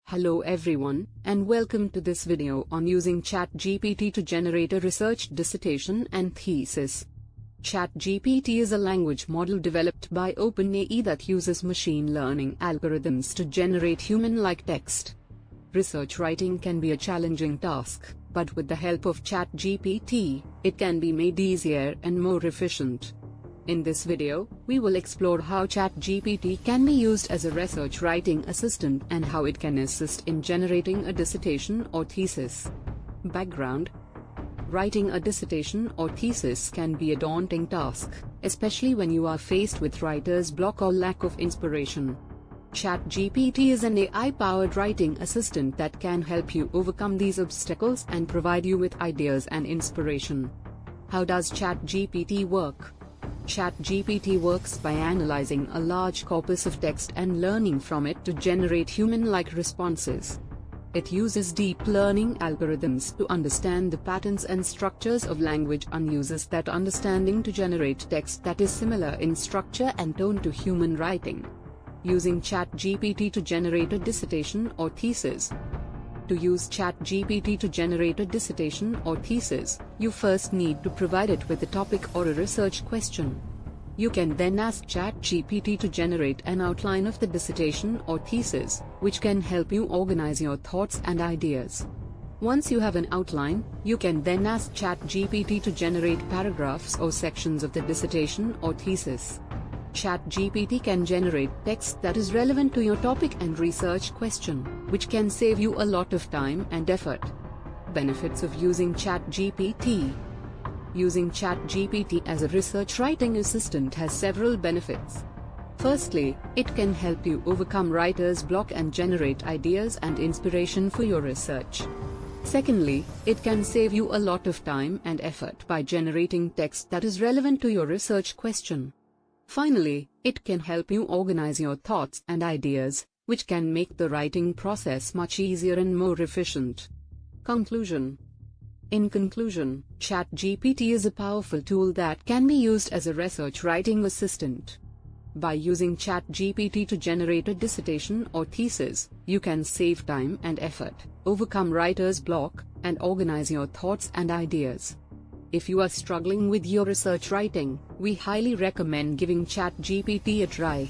Hello everyone, and welcome to this video on using ChatGPT to generate a research dissertation and thesis. ChatGPT is a language model developed by OpenAI that uses machine learning algorithms to generate human-like text. Research writing can be a challenging task, but with the help of ChatGPT, it can be made easier and more efficient. In this video, we will explore how ChatGPT can be used as a research writing assistant and how it can assist in generating a dissertation or thesis. Background: writing a dissertation or thesis can be a daunting task, especially when you are faced with writer's block or lack of inspiration. ChatGPT is an AI-powered writing assistant that can help you overcome these obstacles and provide you with ideas and inspiration. How does ChatGPT work? ChatGPT works by analyzing a large corpus of text and learning from it to generate human-like responses. It uses deep learning algorithms to understand the patterns and structures of language and uses that understanding to generate text that is similar in structure and tone to human writing. Using ChatGPT to generate a dissertation or thesis. To use ChatGPT to generate a dissertation or thesis, you first need to provide it with a topic or a research question. You can then ask ChatGPT to generate an outline of the dissertation or thesis, which can help you organize your thoughts and ideas. Once you have an outline, you can then ask ChatGPT to generate paragraphs or sections of the dissertation or thesis. ChatGPT can generate text that is relevant to your topic and research question, which can save you a lot of time and effort. Benefits of using ChatGPT. Using ChatGPT as a research writing assistant has several benefits. Firstly, it can help you overcome writer's block and generate ideas and inspiration for your research. Secondly, it can save you a lot of time and effort by generating text that is relevant to your research question. Finally, it can help you organize your thoughts and ideas, which can make the writing process much easier and more efficient. Conclusion. In conclusion, ChatGPT is a powerful tool that can be used as a research writing assistant. By using ChatGPT to generate a dissertation or thesis, you can save time and effort, overcome writer's block, and organize your thoughts and ideas. If you are struggling with your research writing, we highly recommend giving ChatGPT a try.